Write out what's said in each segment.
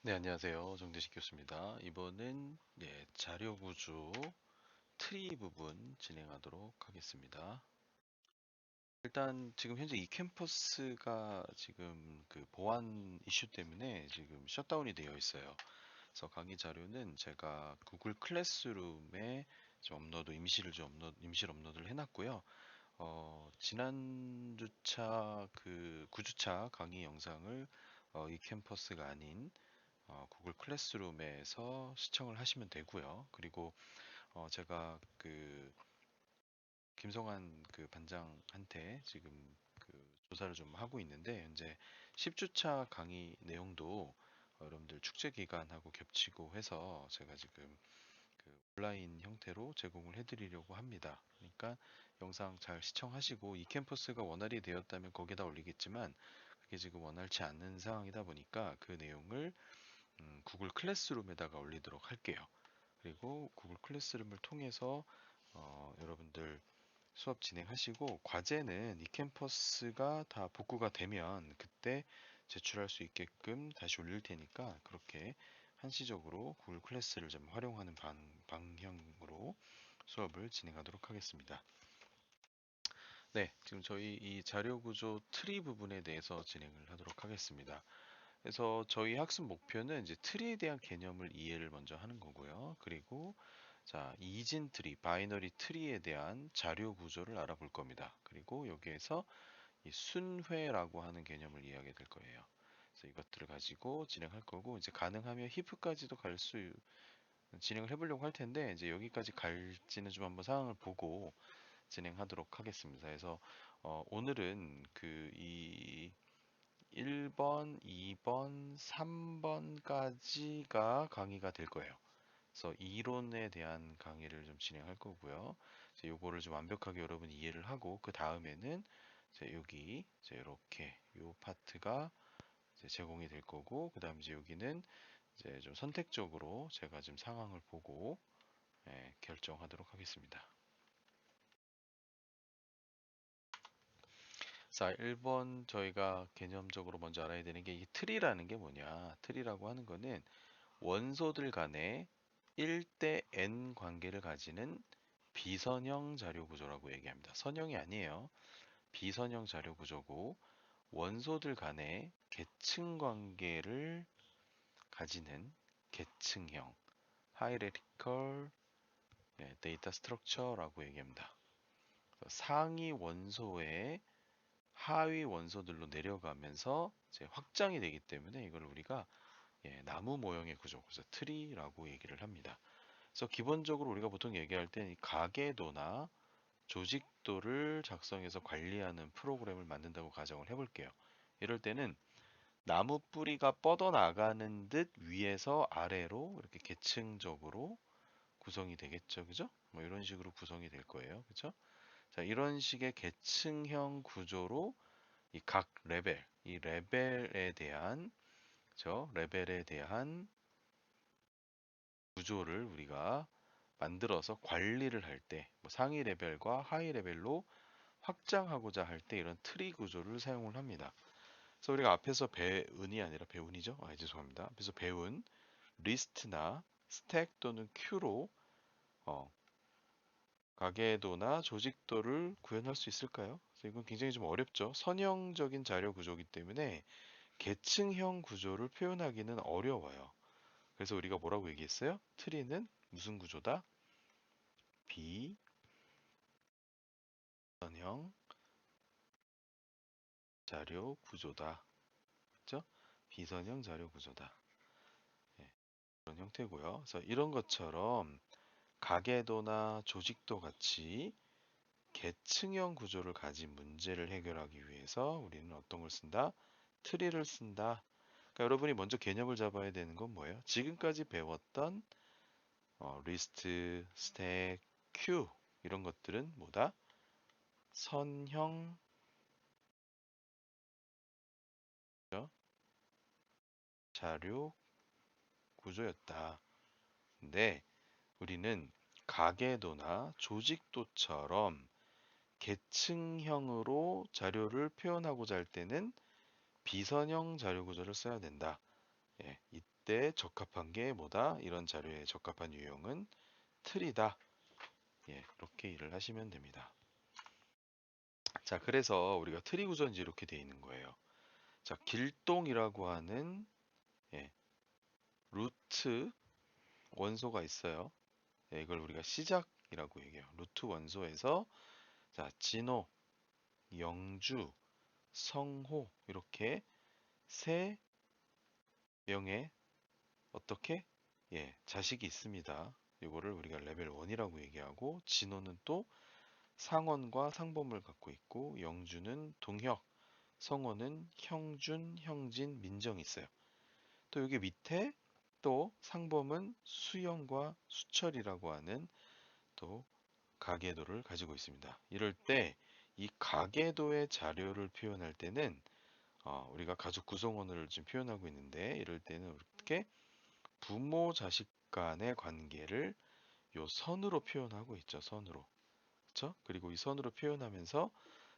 네, 안녕하세요. 정대식 교수입니다. 이번은 자료 구조 트리 부분 진행하도록 하겠습니다. 일단 지금 현재 이 캠퍼스가 지금 그 보안 이슈 때문에 지금 셧다운이 되어 있어요. 그래서 강의 자료는 제가 구글 클래스룸에 좀 임시로 업로드를 해놨고요. 지난 주차 그 9주차 강의 영상을 이 캠퍼스가 아닌 구글 클래스룸에서 시청을 하시면 되고요. 그리고 제가 그 김성환 그 반장한테 지금 그 조사를 좀 하고 있는데 현재 10주차 강의 내용도 여러분들 축제 기간하고 겹치고 해서 제가 지금 그 온라인 형태로 제공을 해드리려고 합니다. 그러니까 영상 잘 시청하시고 이 캠퍼스가 원활히 되었다면 거기다 올리겠지만 그게 지금 원활치 않는 상황이다 보니까 그 내용을 구글 클래스룸에다가 올리도록 할게요. 그리고 구글 클래스룸을 통해서 여러분들 수업 진행하시고 과제는 이 캠퍼스가 다 복구가 되면 그때 제출할 수 있게끔 다시 올릴 테니까 그렇게 한시적으로 구글 클래스를 좀 활용하는 방향으로 수업을 진행하도록 하겠습니다. 네, 지금 저희 이 자료 구조 트리 부분에 대해서 진행을 하도록 하겠습니다. 그래서 저희 학습 목표는 이제 트리에 대한 개념을 이해를 먼저 하는 거고요. 그리고 자, 이진 트리, 바이너리 트리에 대한 자료 구조를 알아볼 겁니다. 그리고 여기에서 이 순회라고 하는 개념을 이해하게 될 거예요. 그래서 이것들을 가지고 진행할 거고 이제 가능하면 히프까지도 진행을 해보려고 할 텐데 이제 여기까지 갈지는 좀 한번 상황을 보고 진행하도록 하겠습니다. 그래서 오늘은 이 1번, 2번, 3번까지가 강의가 될 거예요. 그래서 이론에 대한 강의를 좀 진행할 거고요. 이제 요거를 좀 완벽하게 여러분이 이해를 하고 그 다음에는 이제 여기 이제 이렇게 요 파트가 이제 제공이 될 거고 그 다음 이제 여기는 이제 좀 선택적으로 제가 지금 상황을 보고 결정하도록 하겠습니다. 자, 1번 저희가 개념적으로 먼저 알아야 되는 게 이 트리라는 게 뭐냐. 트리라고 하는 거는 원소들 간의 1대 n 관계를 가지는 비선형 자료 구조라고 얘기합니다. 선형이 아니에요. 비선형 자료 구조고 원소들 간의 계층 관계를 가지는 계층형 hierarchical data structure라고 얘기합니다. 상위 원소의 하위 원소들로 내려가면서 이제 확장이 되기 때문에 이걸 우리가 나무 모형의 구조, 그래서 트리라고 얘기를 합니다. 그래서 기본적으로 우리가 보통 얘기할 때는 가계도나 조직도를 작성해서 관리하는 프로그램을 만든다고 가정을 해볼게요. 이럴 때는 나무 뿌리가 뻗어나가는 듯 위에서 아래로 이렇게 계층적으로 구성이 되겠죠. 그죠? 뭐 이런 식으로 구성이 될 거예요. 그죠? 자, 이런 식의 계층형 구조로 이 각 레벨, 이 레벨에 대한, 저 레벨에 대한 구조를 우리가 만들어서 관리를 할 때, 뭐 상위 레벨과 하위 레벨로 확장하고자 할 때 이런 트리 구조를 사용을 합니다. 그래서 우리가 앞에서 배운이 아니라 배운이죠? 죄송합니다. 앞에서 배운 리스트나 스택 또는 큐로 어, 가계도나 조직도를 구현할 수 있을까요? 그래서 이건 굉장히 좀 어렵죠. 선형적인 자료 구조이기 때문에 계층형 구조를 표현하기는 어려워요. 그래서 우리가 뭐라고 얘기했어요? 트리는 무슨 구조다? 비선형 자료 구조다. 그죠? 비선형 자료 구조다. 예, 그런 형태고요. 그래서 이런 것처럼 가계도나 조직도 같이 계층형 구조를 가진 문제를 해결하기 위해서 우리는 어떤 걸 쓴다? 트리를 쓴다. 그러니까 여러분이 먼저 개념을 잡아야 되는 건 뭐예요? 지금까지 배웠던 리스트, 스택, 큐 이런 것들은 뭐다? 선형 자료 구조였다. 근데 우리는 가계도나 조직도처럼 계층형으로 자료를 표현하고자 할 때는 비선형 자료 구조를 써야 된다. 예, 이때 적합한 게 뭐다? 이런 자료에 적합한 유형은 틀이다. 예, 이렇게 일을 하시면 됩니다. 자, 그래서 우리가 트리 구조는 이렇게 되어 있는 거예요. 자, 길동이라고 하는 예, 루트 원소가 있어요. 예, 이걸 우리가 시작이라고 얘기해요. 루트 원소에서 자, 진호, 영주, 성호 이렇게 세 명의 어떻게 자식이 있습니다. 이거를 우리가 레벨 1이라고 얘기하고 진호는 또 상원과 상범을 갖고 있고 영주는 동혁, 성호는 형준, 형진, 민정이 있어요. 또 여기 밑에 또 상범은 수영과 수철이라고 하는 또 가계도를 가지고 있습니다. 이럴 때 이 가계도의 자료를 표현할 때는 우리가 가족 구성원을 지금 표현하고 있는데 이럴 때는 어떻게 부모 자식 간의 관계를 요 선으로 표현하고 있죠. 선으로. 그렇죠? 그리고 이 선으로 표현하면서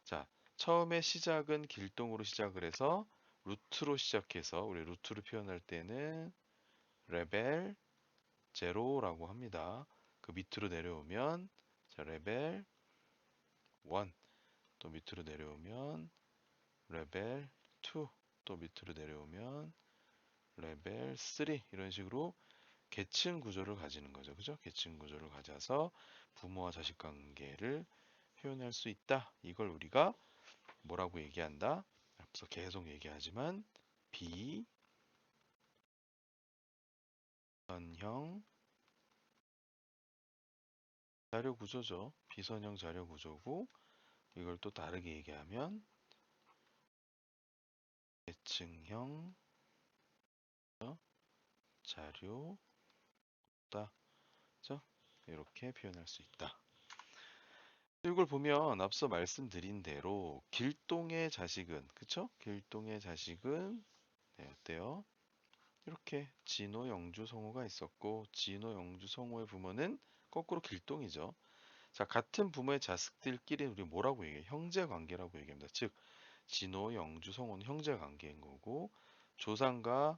자, 처음에 시작은 길동으로 시작을 해서 루트로 시작해서 우리 루트로 표현할 때는 레벨 제로라고 합니다. 그 밑으로 내려오면 자, 레벨 1, 또 밑으로 내려오면 레벨 2, 또 밑으로 내려오면 레벨 3 이런 식으로 계층 구조를 가지는 거죠. 그죠? 계층 구조를 가져서 부모와 자식 관계를 표현할 수 있다. 이걸 우리가 뭐라고 얘기한다? 앞서 계속 얘기하지만 비선형 자료 구조죠. 비선형 자료 구조고 이걸 또 다르게 얘기하면 계층형 자료다. 그죠? 이렇게 표현할 수 있다. 이걸 보면 앞서 말씀드린 대로 길동의 자식은 그쵸? 길동의 자식은 어때요? 이렇게 진호, 영주, 성호가 있었고 진호, 영주, 성호의 부모는 거꾸로 길동이죠. 자, 같은 부모의 자식들끼리 우리 뭐라고 얘기해요? 형제 관계라고 얘기합니다. 즉 진호, 영주, 성호는 형제 관계인 거고 조상과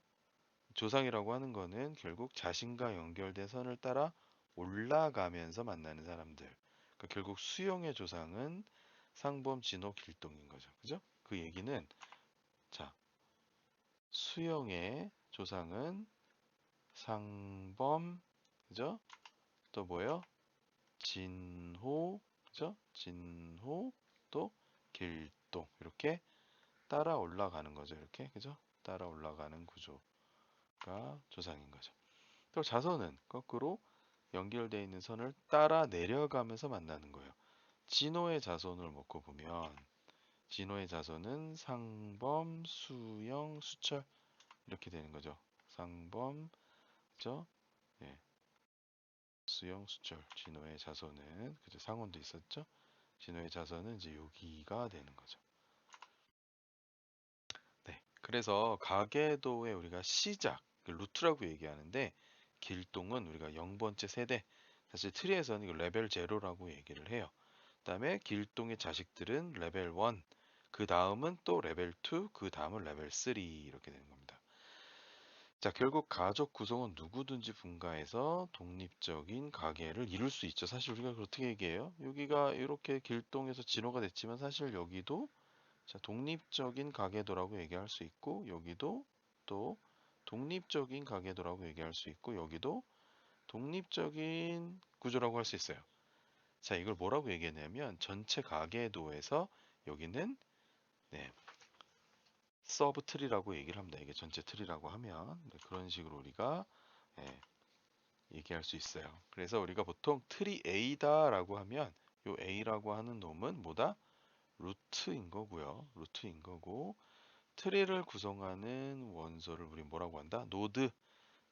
조상이라고 하는 거는 결국 자신과 연결된 선을 따라 올라가면서 만나는 사람들. 그러니까 결국 수용의 조상은 상범, 진호, 길동인 거죠. 그죠? 그 얘기는 자, 수용의 조상은 상범, 그죠? 또 뭐예요? 진호, 그죠? 진호, 또 길동 이렇게 따라 올라가는 거죠. 이렇게 그죠? 따라 올라가는 구조가 조상인 거죠. 또 자선은 거꾸로 연결되어 있는 선을 따라 내려가면서 만나는 거예요. 진호의 자손을 놓고 보면 진호의 자손은 상범, 수영, 수철 이렇게 되는 거죠. 상범, 그죠? 예, 수영, 수철. 진호의 자손은 그죠? 상원도 있었죠? 진호의 자손은 이제 여기가 되는 거죠. 네. 그래서 가계도의 우리가 시작, 그 루트라고 얘기하는데 길동은 우리가 0번째 세대. 사실 트리에서는 이거 레벨 제로라고 얘기를 해요. 그다음에 길동의 자식들은 레벨 1, 그 다음은 또 레벨 2, 그 다음은 레벨 3 이렇게 되는 겁니다. 자, 결국 가족 구성은 누구든지 분가해서 독립적인 가계를 이룰 수 있죠. 사실 우리가 그렇게 얘기해요. 여기가 이렇게 길동에서 진호가 됐지만 사실 여기도 자, 독립적인 가계도라고 얘기할 수 있고 여기도 또 독립적인 가계도라고 얘기할 수 있고 여기도 독립적인 구조라고 할 수 있어요. 자, 이걸 뭐라고 얘기했냐면 전체 가계도에서 여기는 네, 서브 트리라고 얘기를 합니다. 이게 전체 트리라고 하면 네, 그런 식으로 우리가 예, 얘기할 수 있어요. 그래서 우리가 보통 트리 A다라고 하면 요 A라고 하는 놈은 뭐다? 루트인 거고요. 루트인 거고 트리를 구성하는 원소를 우리 뭐라고 한다? 노드.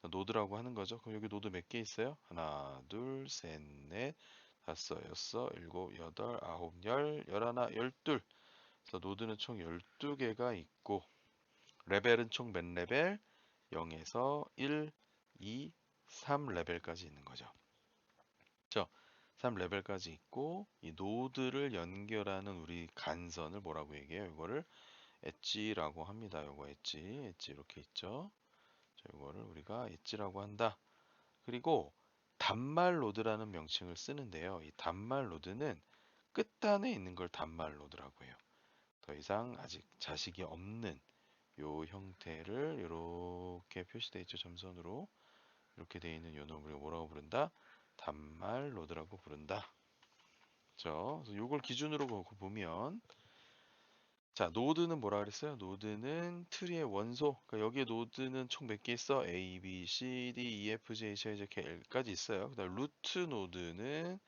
노드라고 하는 거죠. 그럼 여기 노드 몇 개 있어요? 하나, 둘, 셋, 넷, 다섯, 여섯, 일곱, 여덟, 아홉, 열, 열하나, 열둘. 그래서 노드는 총 12개가 있고 레벨은 총 몇 레벨? 0에서 1, 2, 3 레벨까지 있는 거죠. 그렇죠? 3 레벨까지 있고 이 노드를 연결하는 우리 간선을 뭐라고 얘기해요? 이거를 엣지라고 합니다. 요거 엣지 이렇게 있죠. 자, 이거를 우리가 엣지라고 한다. 그리고 단말 노드라는 명칭을 쓰는데요. 이 단말 노드는 끝단에 있는 걸 단말 노드라고 해요. 더 이상 아직 자식이 없는 요 형태를 이렇게 표시되어 있죠. 점선으로 이렇게 되어 있는 요 놈을 뭐라고 부른다? 단말 노드라고 부른다. 그래서 요걸 기준으로 보면 자, 노드는 뭐라 그랬어요? 노드는 트리의 원소. 그러니까 여기에 노드는 총 몇 개 있어? A, B, C, D, E, F, G, H, I, J, K, L까지 있어요. 그다음 루트 노드는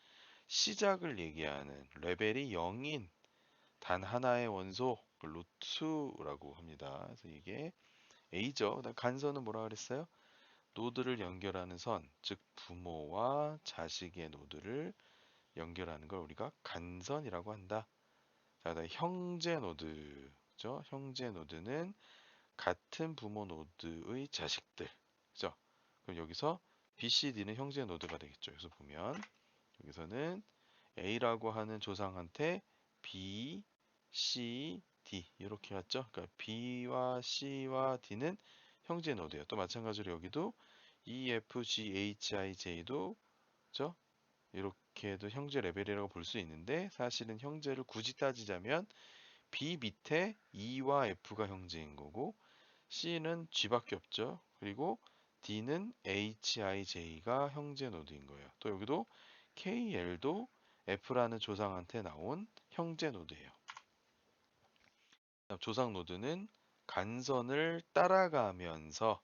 시작을 얘기하는 레벨이 0인 단 하나의 원소, 그 루트라고 합니다. 그래서 이게 A죠. 그다음 간선은 뭐라 그랬어요? 노드를 연결하는 선, 즉 부모와 자식의 노드를 연결하는 걸 우리가 간선이라고 한다. 자, 그다음 형제 노드죠. 형제 노드는 같은 부모 노드의 자식들. 그죠? 그럼 여기서 B, C, D는 형제 노드가 되겠죠. 그래서 보면 여기서는 A라고 하는 조상한테 B, C, D 이렇게 왔죠. 그러니까 B와 C와 D는 형제 노드예요. 또 마찬가지로 여기도 E, F, G, H, I, J도 그죠? 이렇게도 형제 레벨이라고 볼 수 있는데 사실은 형제를 굳이 따지자면 B 밑에 E와 F가 형제인 거고 C는 G밖에 없죠. 그리고 D는 H, I, J가 형제 노드인 거예요. 또 여기도 K, L도 F라는 조상한테 나온 형제 노드예요. 조상 노드는 간선을 따라가면서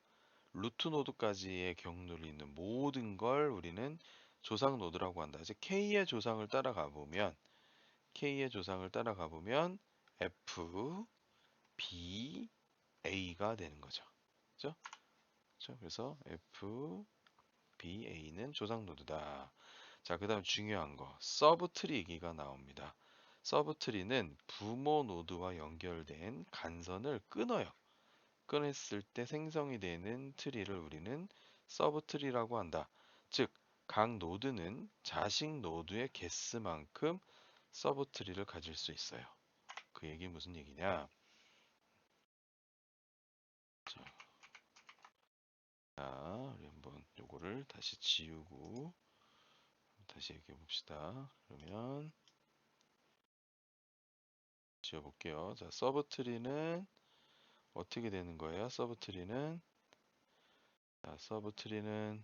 루트 노드까지의 경로를 잇는 모든 걸 우리는 조상 노드라고 한다. 이제 K의 조상을 따라가 보면 F, B, A가 되는 거죠. 그죠? 그렇죠? 그래서 F, B, A는 조상 노드다. 자, 그다음 중요한 거 서브 트리 얘기가 나옵니다. 서브 트리는 부모 노드와 연결된 간선을 끊어요. 끊었을 때 생성이 되는 트리를 우리는 서브 트리라고 한다. 즉, 각 노드는 자식 노드의 개수만큼 서브 트리를 가질 수 있어요. 그 얘기 무슨 얘기냐? 자, 우리 한번 요거를 다시 지우고 다시 얘기해 봅시다. 그러면 지워볼게요. 자, 서브 트리는 어떻게 되는 거예요? 서브 트리는 자, 서브 트리는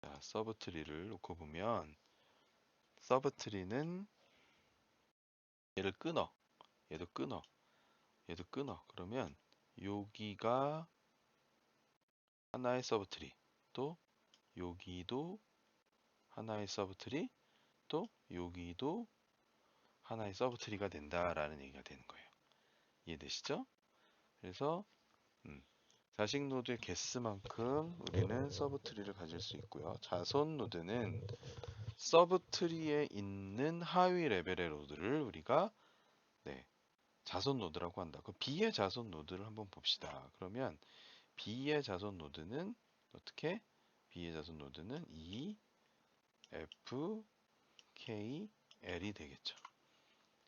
자, 서브 트리를 놓고 보면 서브 트리는 얘를 끊어. 얘도 끊어. 얘도 끊어. 그러면 여기가 하나의 서브 트리. 또 여기도 하나의 서브 트리. 또 여기도 하나의 서브 트리가 된다라는 얘기가 되는 거예요. 이해되시죠? 그래서 음, 자식 노드의 개수만큼 우리는 서브 트리를 가질 수 있고요. 자손 노드는 서브 트리에 있는 하위 레벨의 노드를 우리가 네, 자손 노드라고 한다. 그 B의 자손 노드를 한번 봅시다. 그러면 B의 자손 노드는 어떻게? B의 자손 노드는 E, F, K, L이 되겠죠.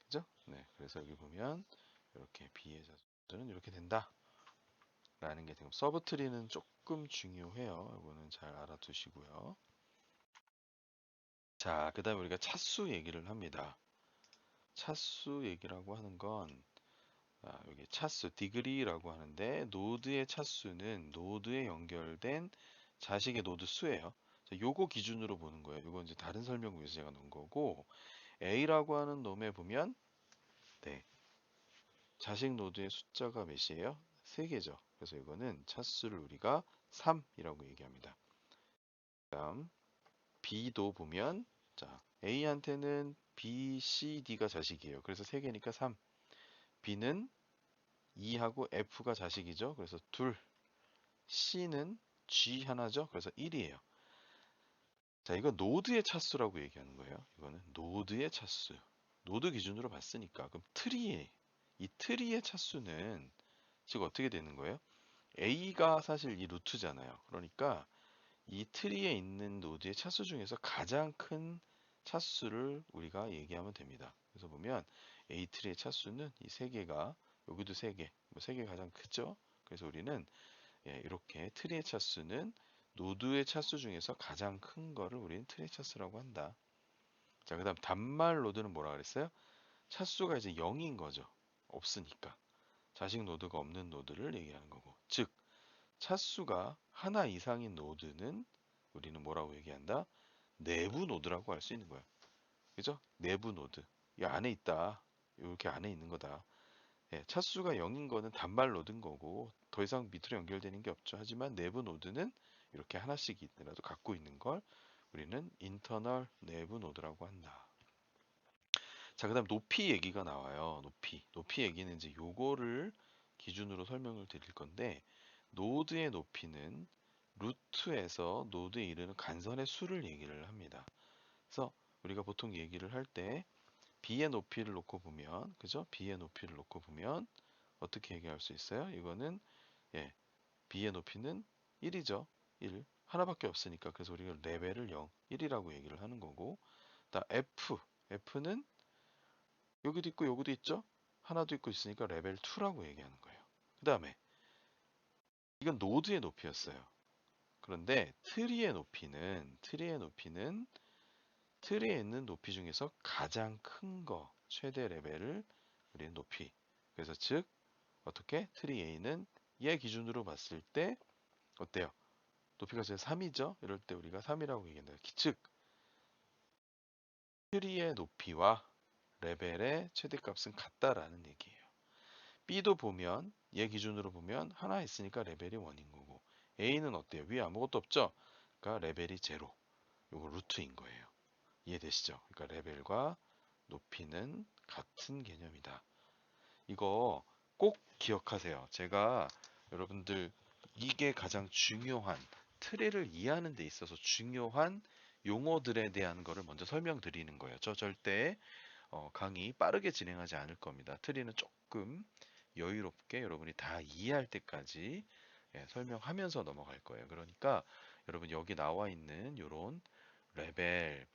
그죠? 네, 그래서 여기 보면 이렇게 B의 자손 노드는 이렇게 된다. 라는 게 지금 서브 트리는 조금 중요해요. 이거는 잘 알아두시고요. 자, 그 다음에 우리가 차수 얘기를 합니다. 차수 얘기라고 하는 건 여기 차수, 디그리라고 하는데 노드의 차수는 노드에 연결된 자식의 노드 수예요. 자, 요거 기준으로 보는 거예요. 이건 이제 다른 설명 위해서 제가 놓은 거고 A라고 하는 놈에 보면 네, 자식 노드의 숫자가 몇이에요? 3개죠. 그래서 이거는 차수를 우리가 3이라고 얘기합니다. 다음 B도 보면 자 A한테는 B, C, D가 자식이에요. 그래서 3개니까 3. B는 E하고 F가 자식이죠. 그래서 둘. C는 G 하나죠. 그래서 1이에요. 자, 이거 노드의 차수라고 얘기하는 거예요. 이거는 노드의 차수. 노드 기준으로 봤으니까. 그럼 이 트리의 차수는 즉 어떻게 되는 거예요? A가 사실 이 루트잖아요. 그러니까 이 트리에 있는 노드의 차수 중에서 가장 큰 차수를 우리가 얘기하면 됩니다. 그래서 보면 A 트리의 차수는 이 세 개가 여기도 세 개, 뭐 세 개 가장 크죠. 그래서 우리는 이렇게 트리의 차수는 노드의 차수 중에서 가장 큰 거를 우리는 트리의 차수라고 한다. 자, 그다음 단말 노드는 뭐라 그랬어요? 차수가 이제 0인 거죠. 없으니까. 자식 노드가 없는 노드를 얘기하는 거고. 즉, 차수가 하나 이상인 노드는 우리는 뭐라고 얘기한다? 내부 노드라고 할 수 있는 거야. 그죠? 내부 노드. 이 안에 있다. 이렇게 안에 있는 거다. 차수가 0인 거는 단말 노드인 거고 더 이상 밑으로 연결되는 게 없죠. 하지만 내부 노드는 이렇게 하나씩 있더라도 갖고 있는 걸 우리는 인터널 내부 노드라고 한다. 자, 그다음 높이 얘기가 나와요. 높이 얘기는 이제 요거를 기준으로 설명을 드릴 건데 노드의 높이는 루트에서 노드에 이르는 간선의 수를 얘기를 합니다. 그래서 우리가 보통 얘기를 할 때 b의 높이를 놓고 보면, 그죠? b의 높이를 놓고 보면 어떻게 얘기할 수 있어요? 이거는 b의 높이는 1이죠. 1. 하나밖에 없으니까 그래서 우리가 레벨을 0, 1이라고 얘기를 하는 거고, 다 f는 여기도 있고 여기도 있죠? 하나도 있고 있으니까 레벨 2라고 얘기하는 거예요. 그 다음에 이건 노드의 높이였어요. 그런데 트리의 높이는 트리에 있는 높이 중에서 가장 큰 거, 최대 레벨을 우리는 높이. 그래서 즉 어떻게 트리 A는 얘 기준으로 봤을 때 어때요? 높이가 제 3이죠? 이럴 때 우리가 3이라고 얘기한다. 즉 트리의 높이와 레벨의 최대값은 같다라는 얘기예요. B도 보면 얘 기준으로 보면 하나 있으니까 레벨이 1인 거고 A는 어때요? 위에 아무것도 없죠? 그러니까 레벨이 0. 요거 루트인 거예요. 이해되시죠? 그러니까 레벨과 높이는 같은 개념이다. 이거 꼭 기억하세요. 제가 여러분들 이게 가장 중요한 트리를 이해하는 데 있어서 중요한 용어들에 대한 거를 먼저 설명드리는 거예요. 저 절대 강의 빠르게 진행하지 않을 겁니다. 트리는 조금 여유롭게 여러분이 다 이해할 때까지 설명하면서 넘어갈 거예요. 그러니까 여러분 여기 나와 있는 이런 레벨,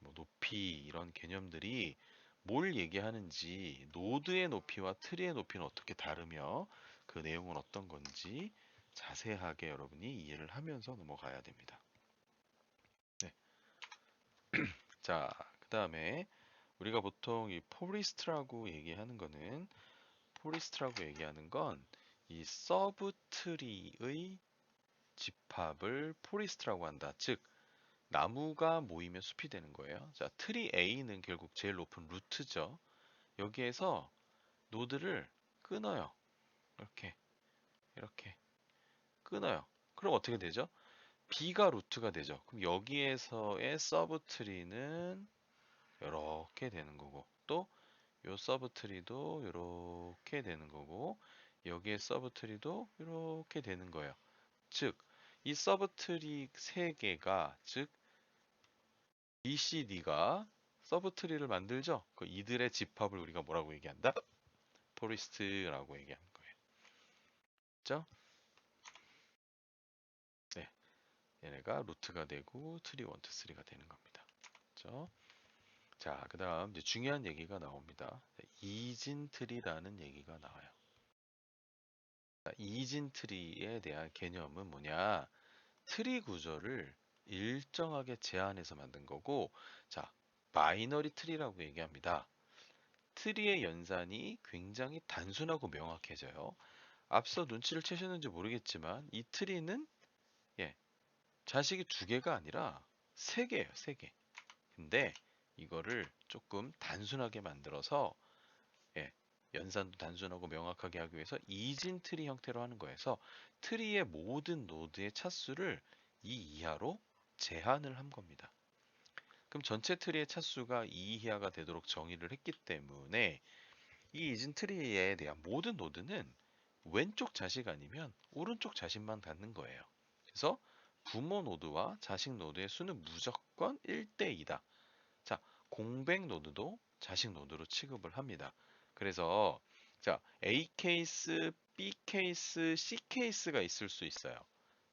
뭐 높이 이런 개념들이 뭘 얘기하는지 노드의 높이와 트리의 높이는 어떻게 다르며 그 내용은 어떤 건지 자세하게 여러분이 이해를 하면서 넘어가야 됩니다. 네. 자, 그 다음에 우리가 보통 이 포리스트라고 얘기하는 건 이 서브 트리의 집합을 포리스트라고 한다. 즉 나무가 모이면 숲이 되는 거예요. 자, 트리 A는 결국 제일 높은 루트죠. 여기에서 노드를 끊어요. 이렇게, 이렇게 끊어요. 그럼 어떻게 되죠? B가 루트가 되죠. 그럼 여기에서의 서브 트리는 이렇게 되는 거고, 또 요 서브 트리도 이렇게 되는 거고, 여기에 서브 트리도 이렇게 되는 거예요. 즉, 이 서브 트리 세 개가, 즉 BCD가 서브 트리를 만들죠. 그 이들의 집합을 우리가 뭐라고 얘기한다? 포리스트라고 얘기하는 거예요. 그죠? 네. 얘네가 루트가 되고 트리 1, 2, 3가 되는 겁니다. 그죠? 자, 그다음 이제 중요한 얘기가 나옵니다. 이진 트리라는 얘기가 나와요. 자, 이진 트리에 대한 개념은 뭐냐? 트리 구조를 일정하게 제한해서 만든 거고, 자, 바이너리 트리라고 얘기합니다. 트리의 연산이 굉장히 단순하고 명확해져요. 앞서 눈치를 채셨는지 모르겠지만 이 트리는 예, 자식이 두 개가 아니라 세 개예요, 세 개. 근데 이거를 조금 단순하게 만들어서 예, 연산도 단순하고 명확하게 하기 위해서 이진 트리 형태로 하는 거여서 트리의 모든 노드의 차수를 이 이하로 제한을 한 겁니다. 그럼 전체 트리의 차수가 2 이하가 되도록 정의를 했기 때문에 이 이진 트리에 대한 모든 노드는 왼쪽 자식 아니면 오른쪽 자식만 갖는 거예요. 그래서 부모 노드와 자식 노드의 수는 무조건 1대2다. 자, 공백 노드도 자식 노드로 취급을 합니다. 그래서 자, A 케이스, B 케이스, C 케이스가 있을 수 있어요.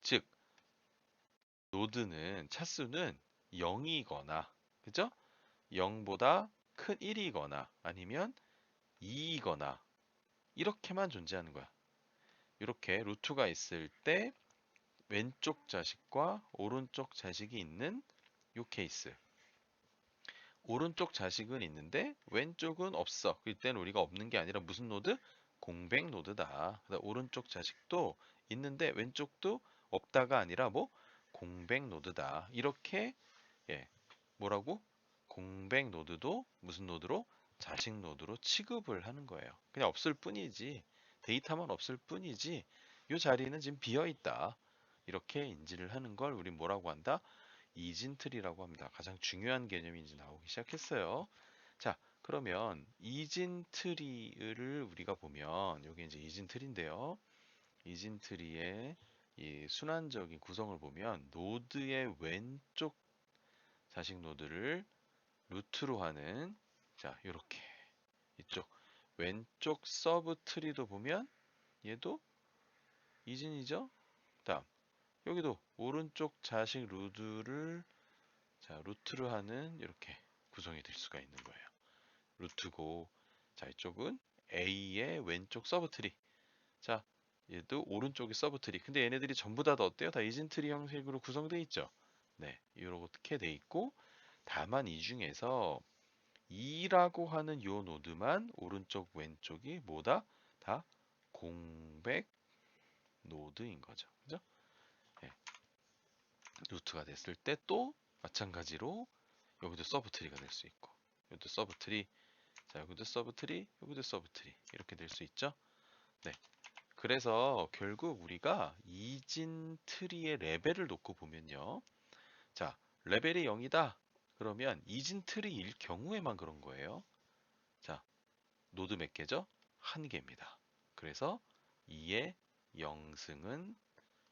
즉, 노드는 차수는 0이거나 그죠? 0보다 큰 1이거나 아니면 2이거나 이렇게만 존재하는 거야. 이렇게 루트가 있을 때 왼쪽 자식과 오른쪽 자식이 있는 요 케이스. 오른쪽 자식은 있는데 왼쪽은 없어. 이때는 우리가 없는 게 아니라 무슨 노드? 공백 노드다. 그다음 오른쪽 자식도 있는데 왼쪽도 없다가 아니라 뭐? 공백 노드다. 이렇게 예, 뭐라고? 공백 노드도 무슨 노드로? 자식 노드로 취급을 하는 거예요. 그냥 없을 뿐이지. 데이터만 없을 뿐이지. 이 자리는 지금 비어 있다. 이렇게 인지를 하는 걸 우리 뭐라고 한다? 이진트리라고 합니다. 가장 중요한 개념이 이제 나오기 시작했어요. 자, 그러면 이진트리를 우리가 보면 여기 이제 이진트리인데요. 이진트리의 이 순환적인 구성을 보면 노드의 왼쪽 자식 노드를 루트로 하는 자, 요렇게 이쪽 왼쪽 서브 트리도 보면 얘도 이진이죠. 다음 여기도 오른쪽 자식 루트를 자, 루트로 하는 이렇게 구성이 될 수가 있는 거예요. 루트고, 자, 이쪽은 A의 왼쪽 서브트리. 자, 얘도 오른쪽이 서브트리. 근데 얘네들이 전부 다 어때요? 다 이진트리 형식으로 구성되어 있죠. 네, 이렇게 돼 있고, 다만 이 중에서 2라고 하는 요 노드만 오른쪽 왼쪽이 뭐다? 다 공백 노드인 거죠. 그죠? 네, 루트가 됐을 때 또 마찬가지로 여기도 서브트리가 될 수 있고 여기도 서브트리 자 여기도 서브트리 여기도 서브트리 이렇게 될 수 있죠. 네, 그래서 결국 우리가 이진 트리의 레벨을 놓고 보면요, 자 레벨이 0이다 그러면 이진 트리일 경우에만 그런 거예요. 자 노드 몇 개죠? 한 개입니다. 그래서 2의 0승은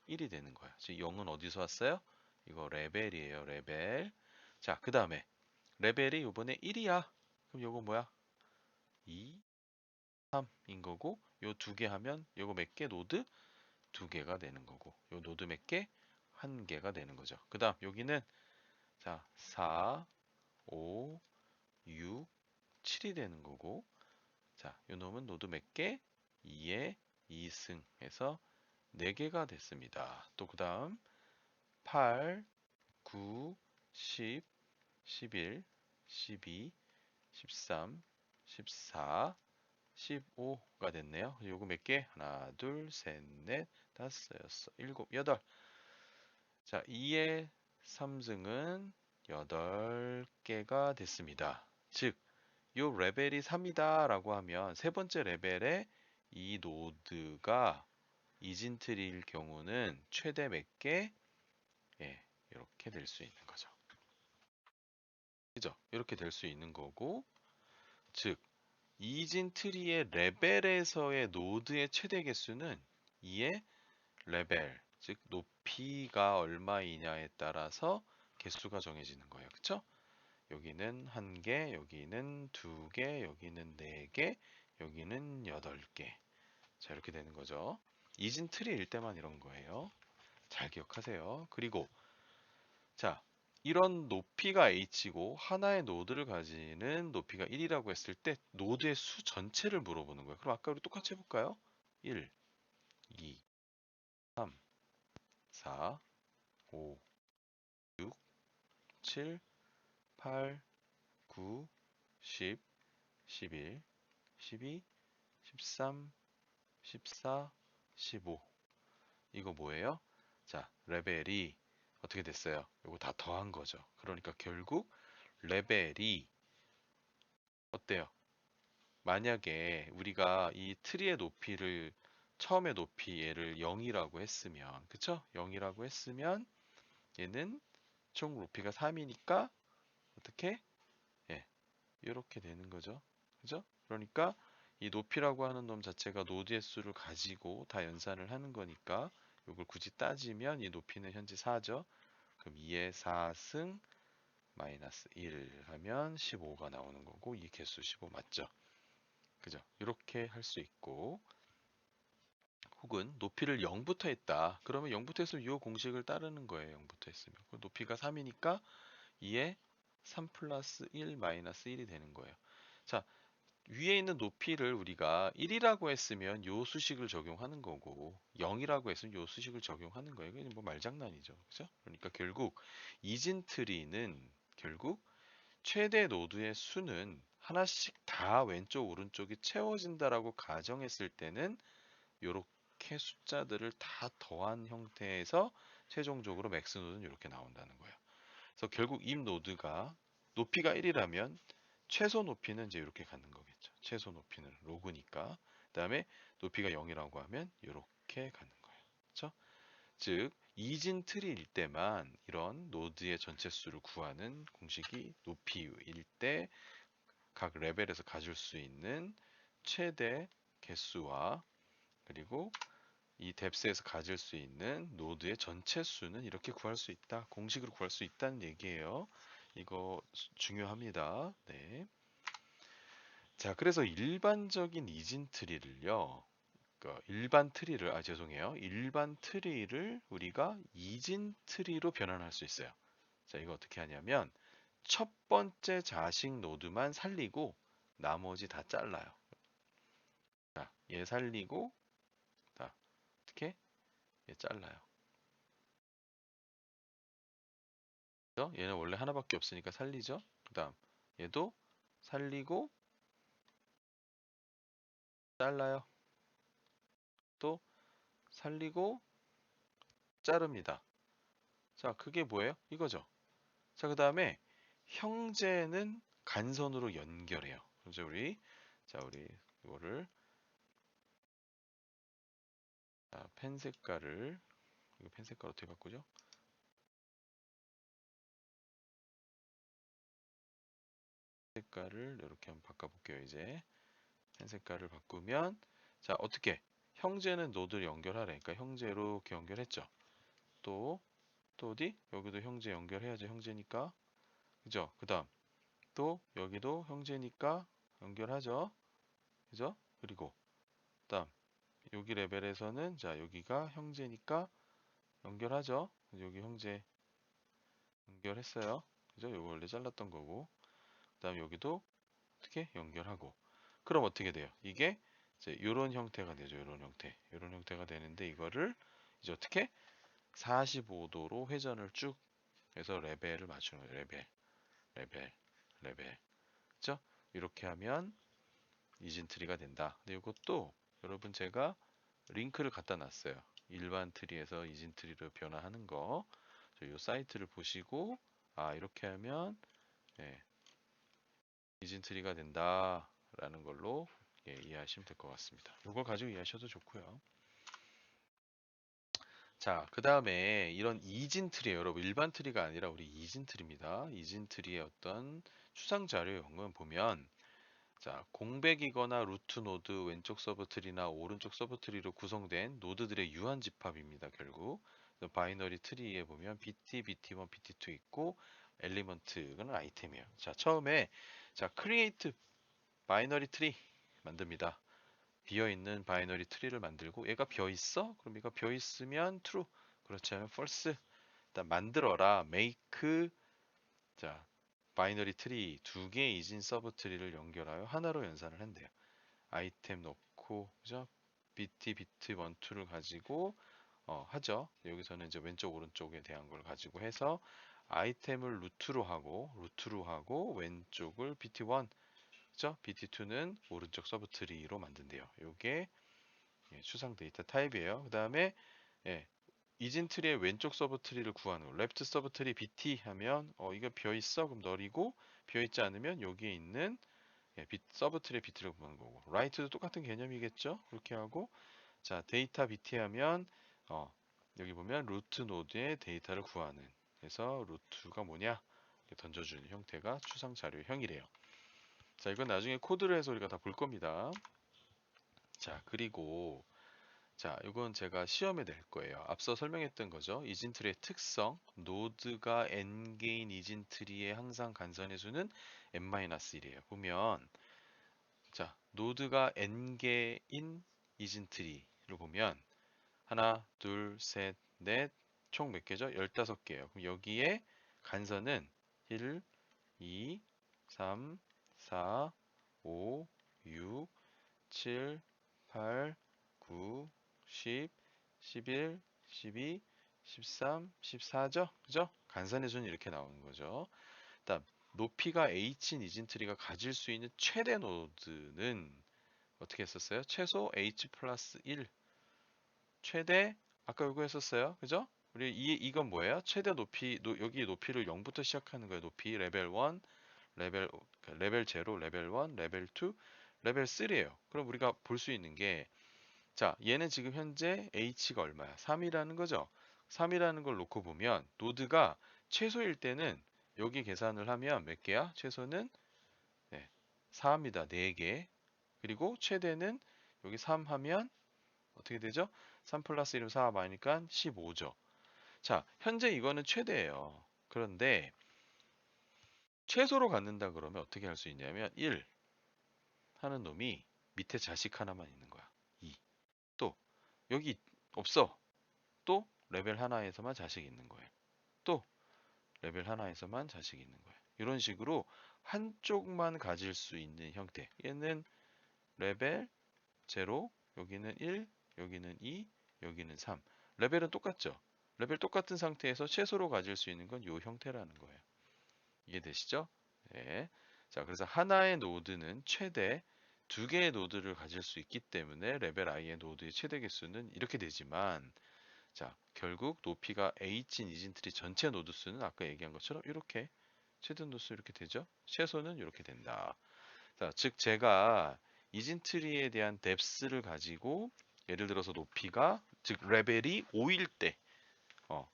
1이 되는 거예요. 지금 0은 어디서 왔어요? 이거 레벨이에요, 레벨. 자, 그 다음에 레벨이 요번에 1이야. 그럼 요거 뭐야? 2, 3인 거고 요 두 개 하면 요거 몇 개? 노드? 두 개가 되는 거고 요 노드 몇 개? 한 개가 되는 거죠. 그 다음 여기는 자 4, 5, 6, 7이 되는 거고 자 요 놈은 노드 몇 개? 2에 2승해서 4개가 됐습니다. 또 그 다음 8, 9, 10, 11, 12, 13, 14, 15가 됐네요. 요거 몇 개? 하나, 둘, 셋, 넷, 다섯, 여섯, 일곱, 여덟. 자, 2의 3승은 8개가 됐습니다. 즉, 요 레벨이 3이다 라고 하면 세 번째 레벨에 이 노드가 이진트리일 경우는 최대 몇 개? 예, 이렇게 될 수 있는 거죠. 그죠? 이렇게 될 수 있는 거고, 즉, 이진 트리의 레벨에서의 노드의 최대 개수는 2의 레벨, 즉 높이가 얼마이냐에 따라서 개수가 정해지는 거예요. 그쵸? 여기는 한 개, 여기는 두 개, 여기는 네 개, 여기는 8개. 자, 이렇게 되는 거죠. 이진 트리일 때만 이런 거예요. 잘 기억하세요. 그리고 자, 이런 높이가 h고 하나의 노드를 가지는 높이가 1이라고 했을 때 노드의 수 전체를 물어보는 거예요. 그럼 아까 우리 똑같이 해볼까요? 1, 2, 3, 4, 5, 6, 7, 8, 9, 10, 11, 12, 13, 14, 15. 이거 뭐예요? 자, 레벨이 어떻게 됐어요? 이거 다 더한 거죠. 그러니까 결국 레벨이 어때요? 만약에 우리가 이 트리의 높이를 처음에 높이 얘를 0이라고 했으면 그쵸? 0이라고 했으면 얘는 총 높이가 3이니까 어떻게? 예, 이렇게 되는 거죠. 그죠? 그러니까 이 높이라고 하는 놈 자체가 노드의 수를 가지고 다 연산을 하는 거니까 이걸 굳이 따지면 이 높이는 현재 4죠. 그럼 2의 4승 마이너스 1 하면 15가 나오는 거고 이 개수 15 맞죠? 그죠? 이렇게 할 수 있고 혹은 높이를 0부터 했다. 그러면 0부터 했으면 이 공식을 따르는 거예요. 0부터 했으면. 높이가 3이니까 2의 3 플러스 1 마이너스 1이 되는 거예요. 자, 위에 있는 높이를 우리가 1이라고 했으면 요 수식을 적용하는 거고 0이라고 했으면 요 수식을 적용하는 거예요. 이게 뭐 말장난이죠. 그죠? 그러니까 결국 이진트리는 결국 최대 노드의 수는 하나씩 다 왼쪽 오른쪽이 채워진다라고 가정했을 때는 요렇게 숫자들을 다 더한 형태에서 최종적으로 맥스 노드는 이렇게 나온다는 거예요. 그래서 결국 이 노드가 높이가 1이라면 최소 높이는 이제 이렇게 가는 거겠죠. 최소 높이는 로그니까. 그다음에 높이가 0이라고 하면 이렇게 가는 거예요. 그렇죠? 즉 이진 트리일 때만 이런 노드의 전체 수를 구하는 공식이 높이일 때 각 레벨에서 가질 수 있는 최대 개수와 그리고 이 뎁스에서 가질 수 있는 노드의 전체 수는 이렇게 구할 수 있다. 공식으로 구할 수 있다는 얘기예요. 이거 중요합니다. 네. 자, 그래서 일반적인 이진 트리를요. 일반 트리를 죄송해요. 일반 트리를 우리가 이진 트리로 변환할 수 있어요. 자, 이거 어떻게 하냐면 첫 번째 자식 노드만 살리고 나머지 다 잘라요. 자, 얘 살리고 자, 어떻게? 얘 잘라요. 그죠? 얘는 원래 하나밖에 없으니까 살리죠. 그다음 얘도 살리고 잘라요. 또 살리고 자릅니다. 자, 그게 뭐예요? 이거죠. 자, 그다음에 형제는 간선으로 연결해요. 그래서 우리 이거를 펜 색깔을 이거 펜 색깔 어떻게 바꾸죠? 색깔을 이렇게 한번 바꿔볼게요. 이제 펜 색깔을 바꾸면 자 어떻게 형제는 노드를 연결하래. 그러니까 형제로 이렇게 연결했죠. 또 또 어디? 여기도 형제 연결해야죠. 형제니까 그죠? 그다음 또 여기도 형제니까 연결하죠. 그죠? 그리고 그다음 여기 레벨에서는 자 여기가 형제니까 연결하죠. 여기 형제 연결했어요. 그죠? 이거 원래 잘랐던 거고. 그다음 여기도 어떻게 연결하고. 그럼 어떻게 돼요? 이게 이제 이런 형태가 되죠. 이런 형태. 이런 형태가 되는데 이거를 이제 어떻게 45도로 회전을 쭉 해서 레벨을 맞추는 거예요. 레벨, 레벨, 레벨. 그죠? 이렇게 하면 이진 트리가 된다. 근데 이것도 여러분 제가 링크를 갖다 놨어요. 일반 트리에서 이진 트리로 변화하는 거. 이 사이트를 보시고 이렇게 하면 예, 이진 트리가 된다라는 걸로 이해하시면 될 것 같습니다. 이걸 가지고 이해하셔도 좋고요. 자, 그 다음에 이런 이진 트리, 여러분 일반 트리가 아니라 우리 이진 트리입니다. 이진 트리의 어떤 추상 자료형은 보면 자, 공백이거나 루트 노드 왼쪽 서브 트리나 오른쪽 서브 트리로 구성된 노드들의 유한 집합입니다. 결국 바이너리 트리에 보면 BT, BT1, BT2 있고 엘리먼트는 아이템이에요. 자, 처음에 자, 크리에이트 바이너리 트리 만듭니다. 비어있는 바이너리 트리를 만들고 얘가 비어있어? 그럼 얘가 비어있으면 true 그렇지 않으면 false 일단 만들어라 make 자 바이너리 트리 두 개의 이진 서브 트리를 연결하여 하나로 연산을 한대요. 아이템 넣고 그죠? BT, 비트 1, 2를 가지고 하죠. 여기서는 이제 왼쪽 오른쪽에 대한 걸 가지고 해서 아이템을 루트로 하고 왼쪽을 BT1 그죠? BT2는 오른쪽 서브 트리로 만든대요. 요게 추상 데이터 타입이에요. 그 다음에 이진 트리의 왼쪽 서브 트리를 구하는 거. 레프트 서브 트리 BT 하면 이거 비어 있어? 그럼 널이고 비어 있지 않으면 여기에 있는 서브 트리 BT를 구하는 거고. 라이트도 똑같은 개념이겠죠? 그렇게 하고 자 데이터 BT 하면 여기 보면 루트 노드의 데이터를 구하는. 그래서 루트가 뭐냐? 이렇게 던져주는 형태가 추상 자료형이래요. 자 이건 나중에 코드를 해서 우리가 다 볼 겁니다. 자 그리고 자, 이건 제가 시험에 낼 거예요. 앞서 설명했던 거죠. 이진트리의 특성, 노드가 n개인 이진트리의 항상 간선의 수는 n-1이에요. 보면 자, 노드가 n개인 이진트리로 보면 하나, 둘, 셋, 넷, 총 몇 개죠? 15개예요. 그럼 여기에 간선은 1, 2, 3, 4, 5, 6, 7, 8, 9, 10, 11, 12, 13, 14죠? 그죠? 간선의 수는 이렇게 나오는 거죠. 다음, 높이가 h인 이진트리가 가질 수 있는 최대 노드는 어떻게 했었어요? 최소 h 플러스 1, 최대 아까 요거 했었어요. 그죠? 우리 이건 뭐예요? 최대 높이 여기 높이를 0부터 시작하는 거예요. 높이 레벨 1, 레벨 0, 레벨 1, 레벨 2, 레벨 3예요. 그럼 우리가 볼 수 있는 게 자, 얘는 지금 현재 h가 얼마야? 3이라는 거죠. 3이라는 걸 놓고 보면 노드가 최소일 때는 여기 계산을 하면 몇 개야? 최소는 네, 4입니다. 4개. 그리고 최대는 여기 3 하면 어떻게 되죠? 3 플러스 1은 4 많으니까 15죠. 자, 현재 이거는 최대예요. 그런데 최소로 갖는다 그러면 어떻게 할 수 있냐면 1 하는 놈이 밑에 자식 하나만 있는 거야. 2. 또 여기 없어. 또 레벨 하나에서만 자식이 있는 거예요. 또 레벨 하나에서만 자식이 있는 거예요. 이런 식으로 한쪽만 가질 수 있는 형태. 얘는 레벨 0, 여기는 1, 여기는 2, 여기는 3. 레벨은 똑같죠? 레벨 똑같은 상태에서 최소로 가질 수 있는 건 이 형태라는 거예요. 이해되시죠? 네. 자, 그래서 하나의 노드는 최대 두 개의 노드를 가질 수 있기 때문에 레벨 i의 노드의 최대 개수는 이렇게 되지만 자, 결국 높이가 h인 이진트리 전체 노드 수는 아까 얘기한 것처럼 이렇게 최대 노드 수 이렇게 되죠? 최소는 이렇게 된다. 자, 즉 제가 이진트리에 대한 뎁스를 가지고 예를 들어서 높이가 즉 레벨이 5일 때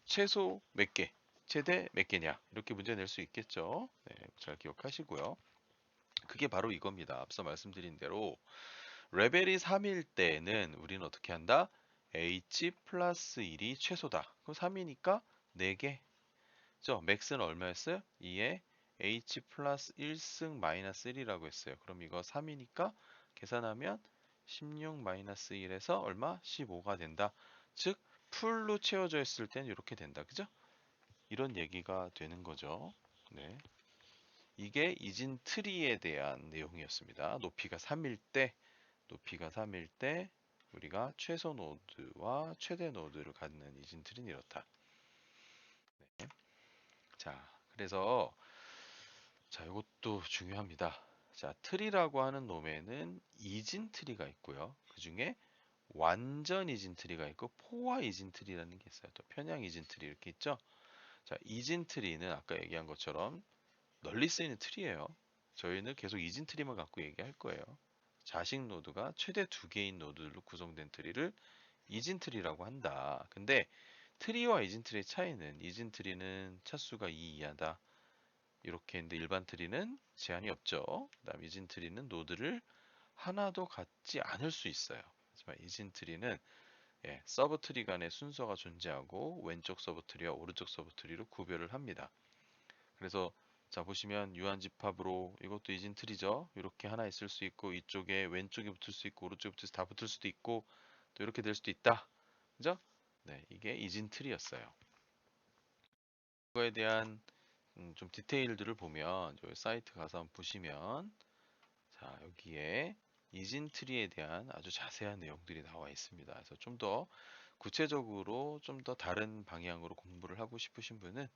최소 몇 개, 최대 몇 개냐 이렇게 문제 낼 수 있겠죠. 네, 잘 기억하시고요. 그게 바로 이겁니다. 앞서 말씀드린 대로 레벨이 3일 때는 우리는 어떻게 한다? h 플러스 1이 최소다. 그럼 3이니까 4개. 죠? 맥스는 얼마였어요? 2에 h 플러스 1승 마이너스 1이라고 했어요. 그럼 이거 3이니까 계산하면 16 마이너스 1에서 얼마? 15가 된다. 즉 풀로 채워져 있을 땐 이렇게 된다. 그죠? 이런 얘기가 되는 거죠. 네. 이게 이진 트리에 대한 내용이었습니다. 높이가 3일 때 우리가 최소 노드와 최대 노드를 갖는 이진 트리는 이렇다. 네. 자, 그래서 자, 이것도 중요합니다. 자, 트리라고 하는 놈에는 이진 트리가 있고요. 그 중에 완전 이진 트리가 있고 포화 이진 트리라는 게 있어요. 또 편향 이진 트리 이렇게 있죠. 자, 이진 트리는 아까 얘기한 것처럼 널리 쓰이는 트리예요. 저희는 계속 이진 트리만 갖고 얘기할 거예요. 자식 노드가 최대 두 개인 노드로 구성된 트리를 이진 트리라고 한다. 근데 트리와 이진 트리의 차이는 이진 트리는 차수가 2 이하다. 이렇게 했는데 일반 트리는 제한이 없죠. 그다음 이진 트리는 노드를 하나도 갖지 않을 수 있어요. 하지만 이진 트리는 서브 트리 간의 순서가 존재하고 왼쪽 서브 트리와 오른쪽 서브 트리로 구별을 합니다. 그래서 자 보시면 유한집합으로 이것도 이진 트리죠. 이렇게 하나 있을 수 있고 이쪽에 왼쪽에 붙을 수 있고 오른쪽에 붙을 다 붙을 수도 있고 또 이렇게 될 수도 있다. 그죠? 네, 이게 이진 트리였어요. 이거에 대한 좀 디테일들을 보면 저희 사이트 가서 한번 보시면 자 여기에 이진 트리에 대한 아주 자세한 내용들이 나와 있습니다. 그래서 좀 더 구체적으로 좀 더 다른 방향으로 공부를 하고 싶으신 분은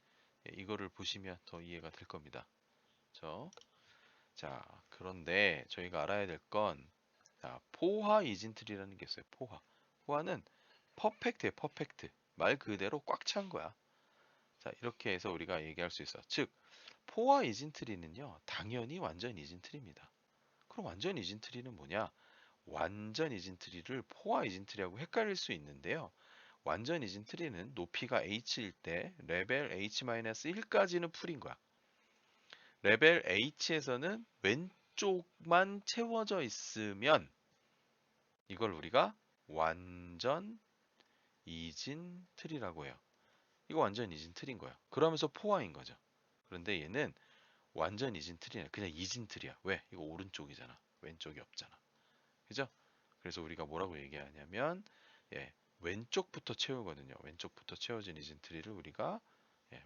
이거를 보시면 더 이해가 될 겁니다. 그렇죠? 자 그런데 저희가 알아야 될 건 포화 이진 트리라는 게 있어요. 포화는 퍼펙트예요. 퍼펙트. 말 그대로 꽉 찬 거야. 자 이렇게 해서 우리가 얘기할 수 있어. 즉 포화 이진 트리는요. 당연히 완전 이진 트리입니다. 그럼 완전 이진 트리는 뭐냐? 완전 이진 트리를 포화 이진 트리하고 헷갈릴 수 있는데요. 완전 이진 트리는 높이가 h일 때 레벨 h-1까지는 풀인 거야. 레벨 h에서는 왼쪽만 채워져 있으면 이걸 우리가 완전 이진 트리라고 해요. 이거 완전 이진 트리인 거야. 그러면서 포화인 거죠. 그런데 얘는 완전 이진 트리야. 그냥 이진 트리야. 왜? 이거 오른쪽이잖아. 왼쪽이 없잖아. 그죠? 그래서 우리가 뭐라고 얘기하냐면 왼쪽부터 채우거든요. 왼쪽부터 채워진 이진 트리를 우리가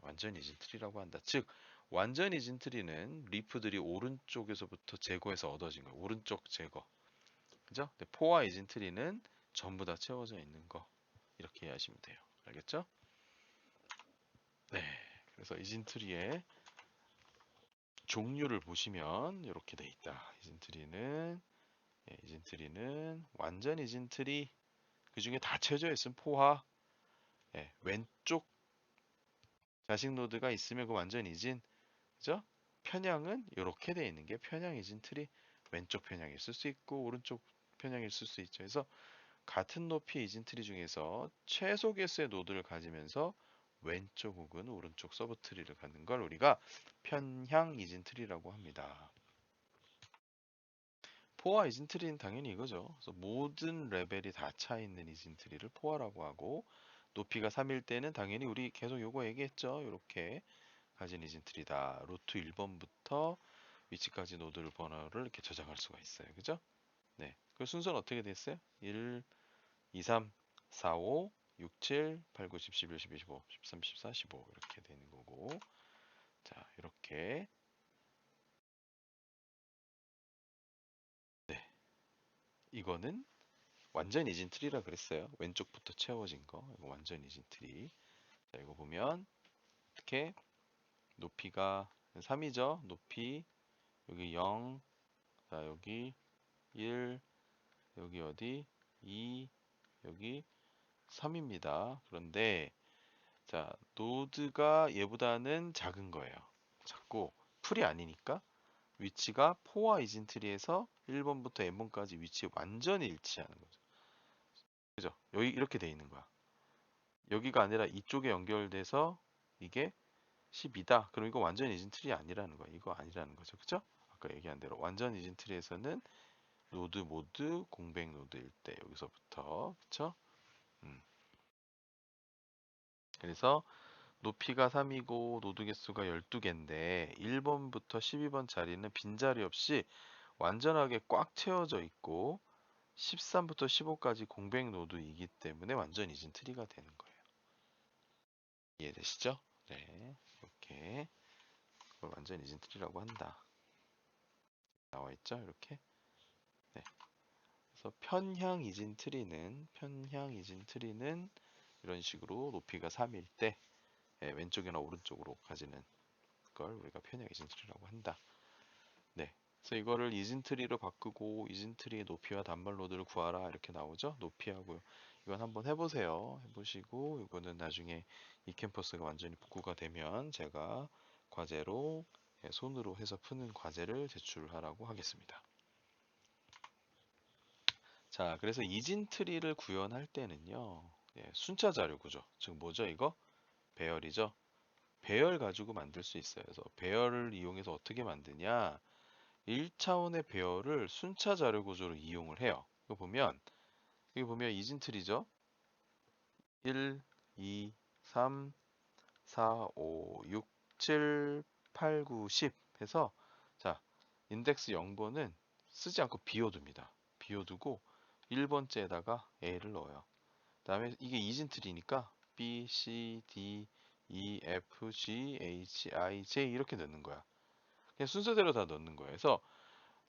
완전 이진 트리라고 한다. 즉 완전 이진트리는 리프들이 오른쪽에서부터 제거해서 얻어진 거예요. 오른쪽 제거. 그죠? 근데 포화 이진트리는 전부 다 채워져 있는 거. 이렇게 이해하시면 돼요. 알겠죠? 네. 그래서 이진트리의 종류를 보시면 이렇게 돼 있다. 이진트리는 완전 이진트리 그 중에 다 채워져 있으면 포화. 예, 왼쪽 자식 노드가 있으면 그 완전 이진. 그죠? 편향은 이렇게 돼 있는 게 편향 이진트리. 왼쪽 편향일 수 있고 오른쪽 편향일 수 있죠. 그래서 같은 높이 이진트리 중에서 최소 개수의 노드를 가지면서 왼쪽 혹은 오른쪽 서브트리를 갖는 걸 우리가 편향 이진트리라고 합니다. 포화 이진트리는 당연히 이거죠. 그래서 모든 레벨이 다 차 있는 이진트리를 포화라고 하고 높이가 3일 때는 당연히 우리 계속 요거 얘기했죠. 이렇게 가진 이진트리다. 루트 1번부터 위치까지 노드를 번호를 이렇게 저장할 수가 있어요. 그죠? 네. 그 순서는 어떻게 됐어요? 1, 2, 3, 4, 5, 6, 7, 8, 9, 10, 11, 12, 15, 13, 14, 15 이렇게 되는 거고. 자, 이렇게 네. 이거는 완전 이진 트리라 그랬어요. 왼쪽부터 채워진 거. 이거 완전 이진 트리. 자, 이거 보면 이렇게 높이가 3이죠. 높이 여기 0, 자, 여기 1, 여기 어디 2, 여기 3입니다. 그런데 자, 노드가 얘보다는 작은 거예요. 작고 풀이 아니니까 위치가 포와 이진트리에서 1번부터 n번까지 위치 완전히 일치하는 거죠. 그죠? 여기 이렇게 돼 있는 거야. 여기가 아니라 이쪽에 연결돼서 이게 12다. 그럼 이거 완전 이진트리 아니라는 거야. 이거 아니라는 거죠. 그죠? 아까 얘기한 대로 완전 이진트리에서는 노드 모드 공백 노드일 때 여기서부터 그쵸? 음. 그래서 높이가 3이고 노드 개수가 12개인데 1번부터 12번 자리는 빈자리 없이 완전하게 꽉 채워져 있고 13부터 15까지 공백 노드이기 때문에 완전 이진 트리가 되는 거예요. 이해되시죠? 네. 이렇게 그걸 완전 이진 트리라고 한다. 나와 있죠? 이렇게. 네. 그래서 편향 이진 트리는 이런 식으로 높이가 3일 때 왼쪽이나 오른쪽으로 가지는 걸 우리가 편향 이진 트리라고 한다. 네. 그래서 이거를 이진트리로 바꾸고 이진트리의 높이와 단말 노드를 구하라 이렇게 나오죠. 높이하고요. 이건 한번 해보세요. 해보시고 이거는 나중에 이 캠퍼스가 완전히 복구가 되면 제가 과제로 손으로 해서 푸는 과제를 제출하라고 하겠습니다. 자, 그래서 이진트리를 구현할 때는요. 순차 자료 구조. 즉 뭐죠 이거? 배열이죠. 배열 가지고 만들 수 있어요. 그래서 배열을 이용해서 어떻게 만드냐? 1차원의 배열을 순차 자료 구조로 이용을 해요. 여기 보면 이진트리죠. 1, 2, 3, 4, 5, 6, 7, 8, 9, 10 해서 자, 인덱스 0번은 쓰지 않고 비워둡니다. 비워두고 1번째에다가 A를 넣어요. 그다음에 이게 이진트리니까 B, C, D, E, F, G, H, I, J 이렇게 넣는 거야. 그냥 순서대로 다 넣는 거예요. 그래서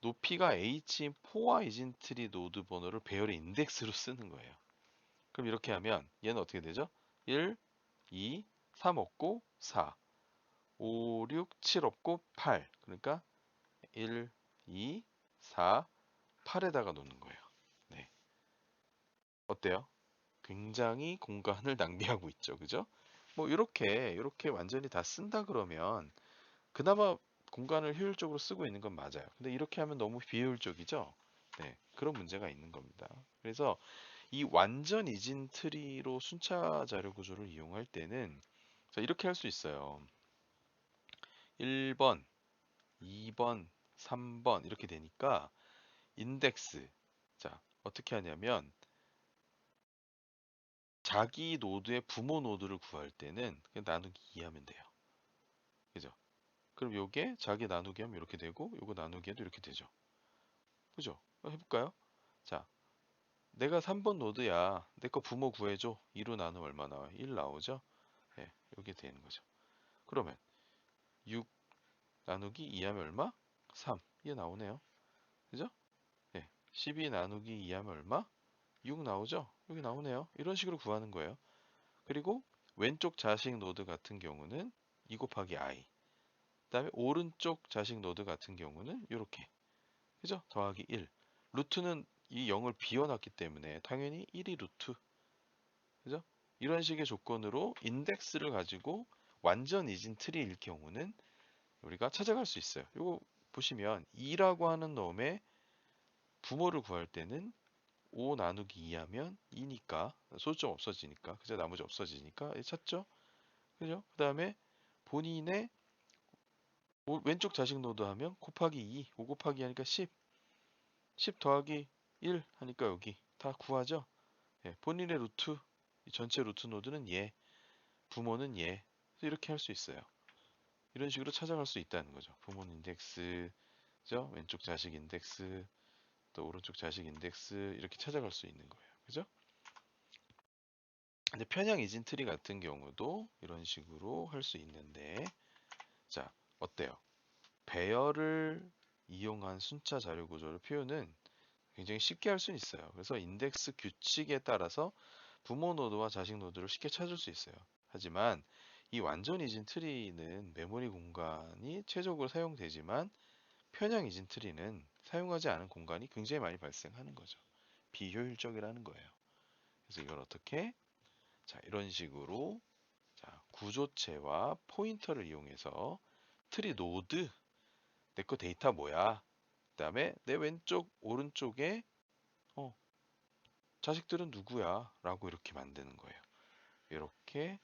높이가 h인 포화 이진트리 노드 번호를 배열의 인덱스로 쓰는 거예요. 그럼 이렇게 하면 얘는 어떻게 되죠? 1, 2, 3 없고 4, 5, 6, 7 없고 8. 그러니까 1, 2, 4, 8에다가 놓는 거예요. 네. 어때요? 굉장히 공간을 낭비하고 있죠. 그죠? 뭐 이렇게 완전히 다 쓴다 그러면 그나마 공간을 효율적으로 쓰고 있는 건 맞아요. 근데 이렇게 하면 너무 비효율적이죠? 네, 그런 문제가 있는 겁니다. 그래서 이 완전 이진 트리로 순차 자료 구조를 이용할 때는 자, 이렇게 할 수 있어요. 1번, 2번, 3번 이렇게 되니까 인덱스. 자, 어떻게 하냐면 자기 노드의 부모 노드를 구할 때는 그냥 나누기 2 하면 돼요. 그죠? 그럼 요게 자기 나누기 하면 이렇게 되고 요거 나누기 해도 이렇게 되죠. 그죠? 해볼까요? 자, 내가 3번 노드야. 내 거 부모 구해줘. 2로 나누면 얼마 나와요? 1 나오죠? 예, 이게 되는 거죠. 그러면 6, 나누기 2하면 얼마? 3. 이게 나오네요. 그죠? 네. 12 나누기 2하면 얼마? 6 나오죠? 여기 나오네요. 이런 식으로 구하는 거예요. 그리고 왼쪽 자식 노드 같은 경우는 2 곱하기 i. 그다음에 오른쪽 자식 노드 같은 경우는 이렇게. 그죠? 더하기 1. 루트는 이 0을 비워놨기 때문에 당연히 1이 루트. 그죠? 이런 식의 조건으로 인덱스를 가지고 완전 이진 트리일 경우는 우리가 찾아갈 수 있어요. 이거 보시면 2라고 하는 놈의 부모를 구할 때는 5 나누기 2 하면 2니까 소수점 없어지니까 그죠? 나머지 없어지니까 찾죠? 그죠? 그 다음에 본인의 왼쪽 자식 노드 하면 곱하기 2, 5 곱하기 2 하니까 10, 10 더하기 1 하니까 여기 다 구하죠? 예, 본인의 루트, 전체 루트 노드는 얘, 부모는 얘. 이렇게 할 수 있어요. 이런 식으로 찾아갈 수 있다는 거죠. 부모 인덱스, 그죠? 왼쪽 자식 인덱스, 또 오른쪽 자식 인덱스 이렇게 찾아갈 수 있는 거예요. 그죠? 근데 편향 이진 트리 같은 경우도 이런 식으로 할 수 있는데 자, 어때요? 배열을 이용한 순차 자료 구조를 표현은 굉장히 쉽게 할 수 있어요. 그래서 인덱스 규칙에 따라서 부모 노드와 자식 노드를 쉽게 찾을 수 있어요. 하지만 이 완전 이진 트리는 메모리 공간이 최적으로 사용되지만 편향 이진 트리는 사용하지 않은 공간이 굉장히 많이 발생하는 거죠. 비효율적이라는 거예요. 그래서 이걸 어떻게? 자, 이런 식으로 자, 구조체와 포인터를 이용해서 트리 노드, 내 거 데이터 뭐야? 그다음에 내 왼쪽, 오른쪽에 어, 자식들은 누구야? 라고 이렇게 만드는 거예요. 이렇게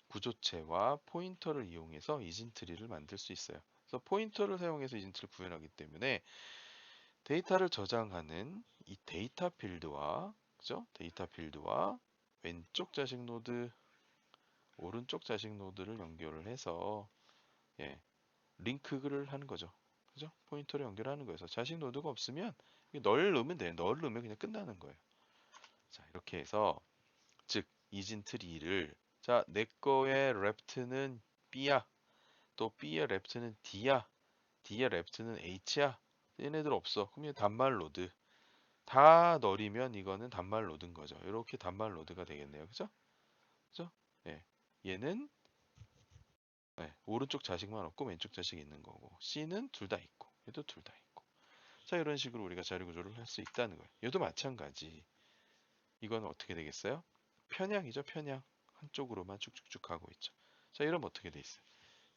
구조체와 포인터를 이용해서 이진 트리를 만들 수 있어요. 그래서 포인터를 사용해서 이진 트리를 구현하기 때문에 데이터를 저장하는 이 데이터 필드와 그죠? 데이터 필드와 왼쪽 자식 노드, 오른쪽 자식 노드를 연결을 해서 예, 링크를 하는 거죠. 그죠? 포인터를 연결하는 거예요. 그래서 자식 노드가 없으면 널 넣으면 돼요. 널 넣으면 그냥 끝나는 거예요. 자, 이렇게 해서 즉 이진 트리를 자, 내 거의 레프트는 B야. 또 B의 레프트는 D야. D의 레프트는 H야. 얘네들 없어. 그럼 단말 로드. 다 널이면 이거는 단말 로드인 거죠. 이렇게 단말 로드가 되겠네요. 그죠? 그죠? 예. 얘는 오른쪽 자식만 없고 왼쪽 자식이 있는 거고 C는 둘 다 있고 얘도 둘 다 있고 자 이런 식으로 우리가 자리 구조를 할 수 있다는 거예요. 얘도 마찬가지. 이건 어떻게 되겠어요? 편향이죠, 편향. 한쪽으로만 쭉쭉쭉 가고 있죠. 자, 이러면 어떻게 돼 있어요?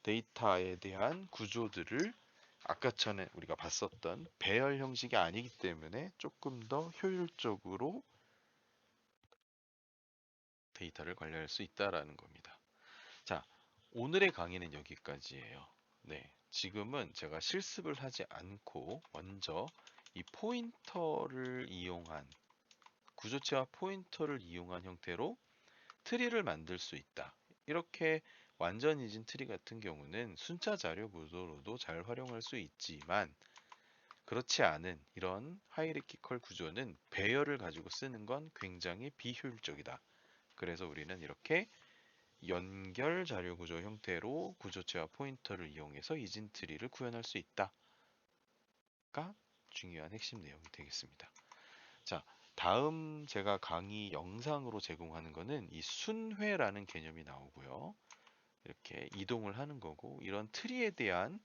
데이터에 대한 구조들을 아까 전에 우리가 봤었던 배열 형식이 아니기 때문에 조금 더 효율적으로 데이터를 관리할 수 있다라는 겁니다. 자, 오늘의 강의는 여기까지예요. 네, 지금은 제가 실습을 하지 않고 먼저 이 포인터를 이용한 구조체와 포인터를 이용한 형태로 트리를 만들 수 있다. 이렇게 완전 이진 트리 같은 경우는 순차 자료 구조로도 잘 활용할 수 있지만 그렇지 않은 이런 하이라키컬 구조는 배열을 가지고 쓰는 건 굉장히 비효율적이다. 그래서 우리는 이렇게 연결 자료 구조 형태로 구조체와 포인터를 이용해서 이진 트리를 구현할 수 있다가 중요한 핵심 내용이 되겠습니다. 자, 다음 제가 강의 영상으로 제공하는 거는 이 순회라는 개념이 나오고요. 이렇게 이동을 하는 거고 이런 트리에 대한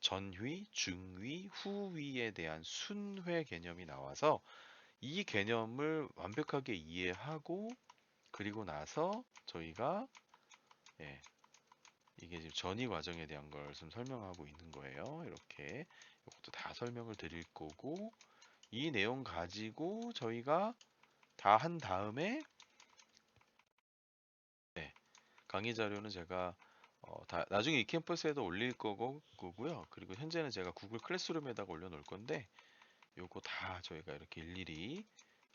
전위, 중위, 후위에 대한 순회 개념이 나와서 이 개념을 완벽하게 이해하고 그리고 나서 저희가 예, 이게 지금 전이 과정에 대한 걸 좀 설명하고 있는 거예요. 이렇게 이것도 다 설명을 드릴 거고 이 내용 가지고 저희가 다 한 다음에 네, 강의 자료는 제가 다 나중에 이 캠퍼스에도 올릴 거고요. 그리고 현재는 제가 구글 클래스룸에다가 올려놓을 건데 요거 다 저희가 이렇게 일일이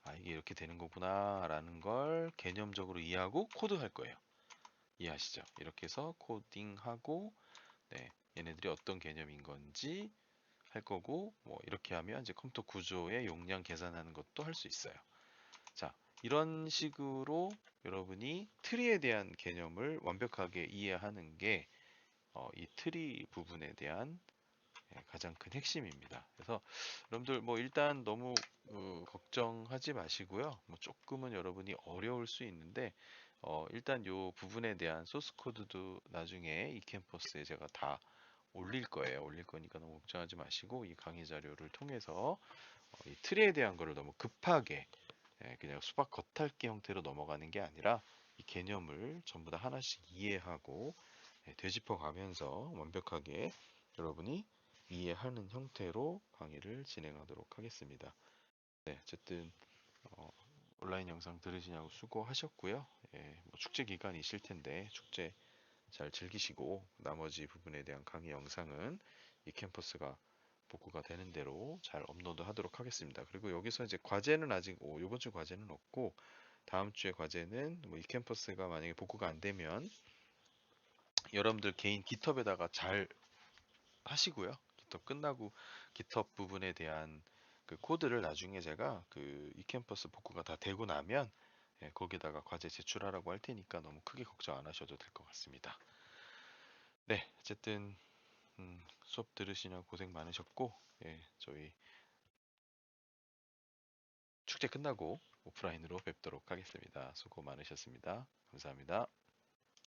아 이게 이렇게 되는 거구나라는 걸 개념적으로 이해하고 코드할 거예요. 이해하시죠? 이렇게 해서 코딩하고 네, 얘네들이 어떤 개념인 건지 할 거고 뭐 이렇게 하면 이제 컴퓨터 구조의 용량 계산하는 것도 할 수 있어요. 자, 이런 식으로 여러분이 트리에 대한 개념을 완벽하게 이해하는 게 이 트리 부분에 대한 가장 큰 핵심입니다. 그래서 여러분들 뭐 일단 너무 걱정하지 마시고요. 뭐 조금은 여러분이 어려울 수 있는데 일단 요 부분에 대한 소스 코드도 나중에 이 캠퍼스에 제가 다 올릴 거예요. 올릴 거니까 너무 걱정하지 마시고 이 강의 자료를 통해서 이 틀에 대한 거를 너무 급하게 그냥 수박 겉핥기 형태로 넘어가는 게 아니라 이 개념을 전부 다 하나씩 이해하고 되짚어 가면서 완벽하게 여러분이 이해하는 형태로 강의를 진행하도록 하겠습니다. 네, 어쨌든 어, 온라인 영상 들으시냐고 수고하셨고요. 뭐 축제 기간이실 텐데 축제 잘 즐기시고 나머지 부분에 대한 강의 영상은 이 캠퍼스가 복구가 되는 대로 잘 업로드 하도록 하겠습니다. 그리고 여기서 이제 과제는 아직 이번 주 과제는 없고 다음 주에 과제는 뭐 이 캠퍼스가 만약에 복구가 안 되면 여러분들 개인 깃허브에다가 잘 하시고요. 깃허브 끝나고 깃허브 부분에 대한 그 코드를 나중에 제가 그 이 캠퍼스 복구가 다 되고 나면 거기다가 과제 제출하라고 할 테니까 너무 크게 걱정 안 하셔도 될 것 같습니다. 네, 어쨌든 수업 들으시느라 고생 많으셨고, 저희 축제 끝나고 오프라인으로 뵙도록 하겠습니다. 수고 많으셨습니다. 감사합니다.